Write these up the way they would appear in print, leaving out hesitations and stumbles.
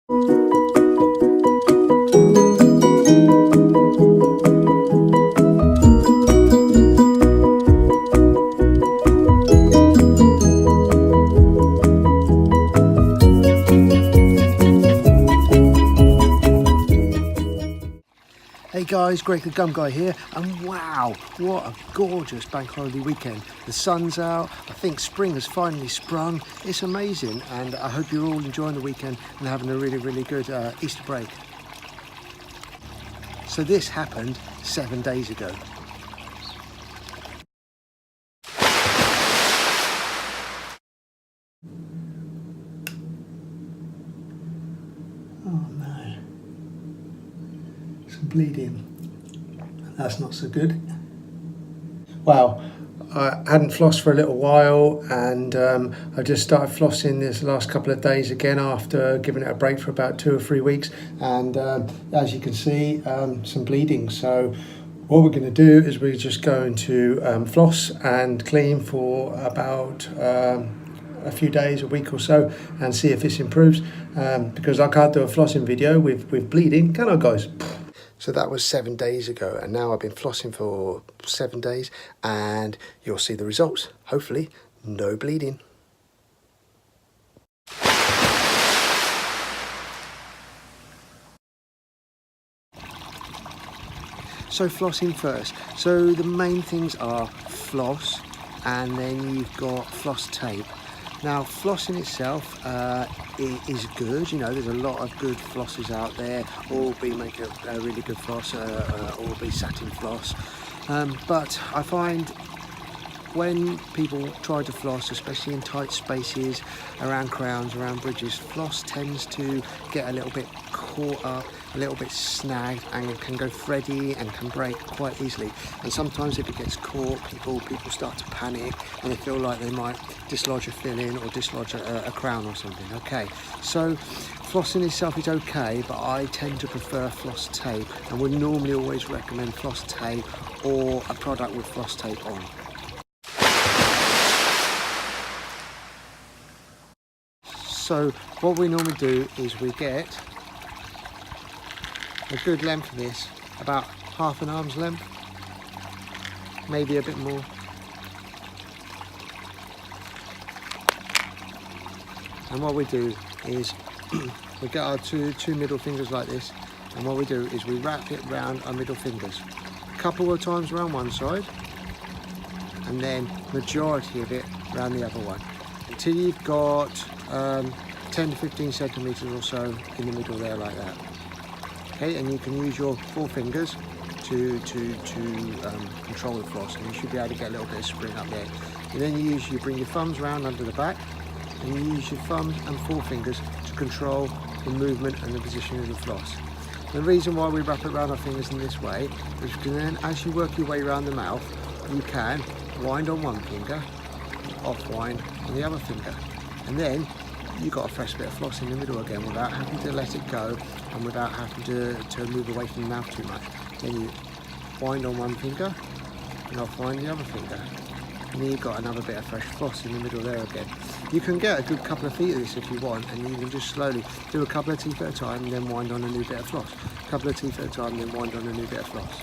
Hey guys, Greg the Gum Guy here, and wow, what a gorgeous bank holiday weekend. The sun's out, I think spring has finally sprung. It's amazing, and I hope you're all enjoying the weekend and having a really good Easter break. So this happened 7 days ago. Oh no, some bleeding. That's not so good. Wow, I hadn't flossed for a little while, and I just started flossing this last couple of days again after giving it a break for about 2 or 3 weeks, and as you can see, some bleeding. So what we're going to do is we're just going to floss and clean for about a few days, a week or so, and see if this improves, because I can't do a flossing video with bleeding, can I guys? So that was 7 days ago, and now I've been flossing for 7 days, and you'll see the results. Hopefully, no bleeding. So flossing first. So the main things are floss, and then you've got floss tape. Now, flossing itself is good. You know, there's a lot of good flossers out there, all be making a really good floss, all be satin floss. But I find when people try to floss, especially in tight spaces, around crowns, around bridges, floss tends to get a little bit caught up, a little bit snagged, and can go thready and can break quite easily. And sometimes if it gets caught, people start to panic, and they feel like they might dislodge a filling or dislodge a crown or something. Okay, so flossing itself is okay, but I tend to prefer floss tape, and would normally always recommend floss tape or a product with floss tape on. So what we normally do is we get a good length of this, about half an arm's length, maybe a bit more. And what we do is we get our two middle fingers like this, and what we do is we wrap it round our middle fingers a couple of times around one side, and then majority of it around the other one, until you've got 10 to 15 centimeters or so in the middle there, like that. Okay, and you can use your 4 fingers to control the floss, and you should be able to get a little bit of spring up there. And then you bring your thumbs round under the back, and you use your thumbs and 4 fingers to control the movement and the position of the floss. The reason why we wrap it around our fingers in this way is because then as you work your way around the mouth, you can wind on one finger, off wind on the other finger, and then you got a fresh bit of floss in the middle again without having to let it go and without having to move away from the mouth too much. Then you wind on one finger and off wind the other finger, and then you've got another bit of fresh floss in the middle there again. You can get a good couple of feet of this if you want, and you can just slowly do a couple of teeth at a time and then wind on a new bit of floss. A couple of teeth at a time and then wind on a new bit of floss.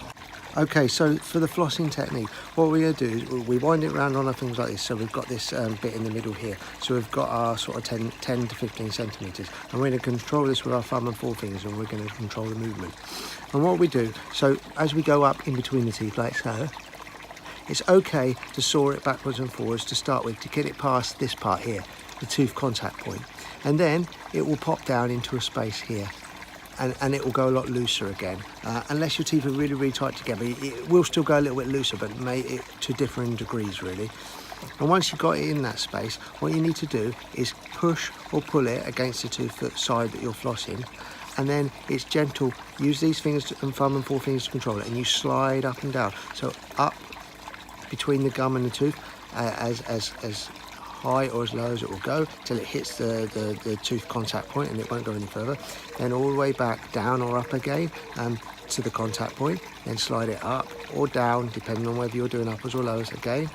Okay, so for the flossing technique, what we're going to do is we wind it around on our fingers like this. So we've got this bit in the middle here. So we've got our sort of 10 to 15 centimetres. And we're going to control this with our thumb and 4 fingers, and we're going to control the movement. And what we do, so as we go up in between the teeth like so, it's okay to saw it backwards and forwards to start with, to get it past this part here, the tooth contact point. And then it will pop down into a space here. And it will go a lot looser again, unless your teeth are really tight together. It will still go a little bit looser, but to differing degrees really. And once you've got it in that space, what you need to do is push or pull it against the tooth side that you're flossing, and then it's gentle. Use these fingers and thumb and 4 fingers to control it, and you slide up and down. So up between the gum and the tooth, as high or as low as it will go till it hits the tooth contact point, and it won't go any further. Then all the way back down or up again to the contact point, then slide it up or down depending on whether you're doing uppers or lowers again,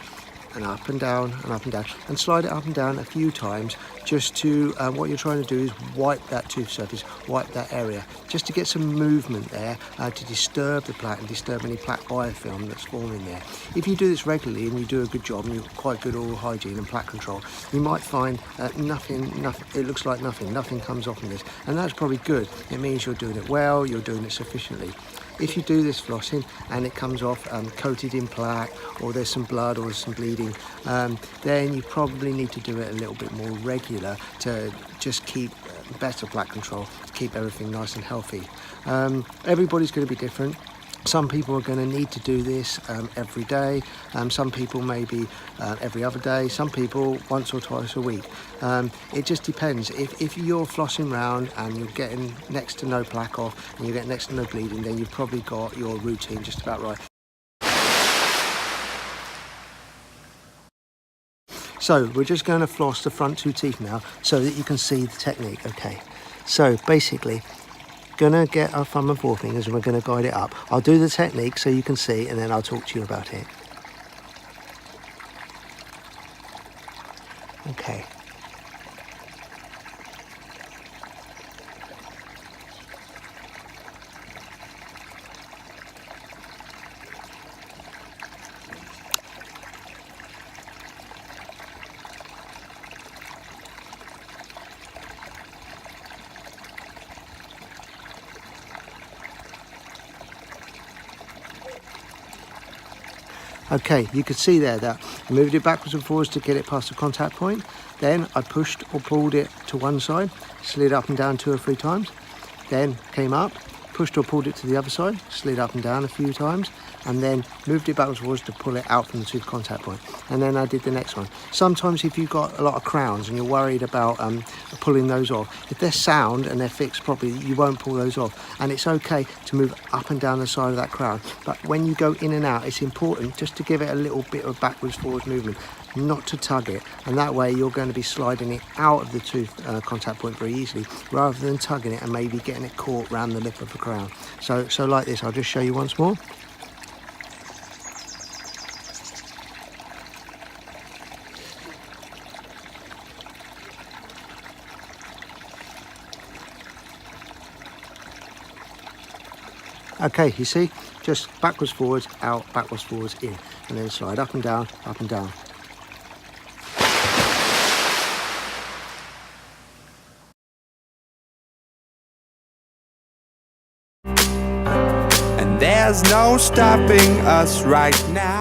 and up and down and up and down, and slide it up and down a few times, just to, what you're trying to do is wipe that tooth surface, wipe that area, just to get some movement there, to disturb the plaque and disturb any plaque biofilm that's forming there. If you do this regularly and you do a good job and you're quite good oral hygiene and plaque control, you might find nothing, it looks like nothing comes off in this, and that's probably good. It means you're doing it well, you're doing it sufficiently. If you do this flossing and it comes off coated in plaque, or there's some blood or some bleeding, then you probably need to do it a little bit more regular to just keep better plaque control, to keep everything nice and healthy. Everybody's going to be different. Some people are going to need to do this every day. Some people maybe every other day. Some people once or twice a week. It just depends. If you're flossing round and you're getting next to no plaque off and you're getting next to no bleeding, then you've probably got your routine just about right. So we're just going to floss the front 2 teeth now so that you can see the technique. Okay, so basically, gonna get our thumb and forefingers and we're gonna guide it up. I'll do the technique so you can see, and then I'll talk to you about it. Okay. Okay, you can see there that I moved it backwards and forwards to get it past the contact point. Then I pushed or pulled it to one side, slid up and down 2 or 3 times. Then came up, pushed or pulled it to the other side, slid up and down a few times, and then moved it backwards and forwards to pull it out from the tooth contact point. And then I did the next one. Sometimes if you've got a lot of crowns and you're worried about pulling those off, if they're sound and they're fixed properly, you won't pull those off. And it's okay to move up and down the side of that crown. But when you go in and out, it's important just to give it a little bit of backwards forwards movement, not to tug it, and that way you're going to be sliding it out of the tooth contact point very easily, rather than tugging it and maybe getting it caught around the lip of the crown. So like this, I'll just show you once more. Okay, you see, just backwards forwards, out, backwards forwards, in, and then slide up and down, up and down. And there's no stopping us right now.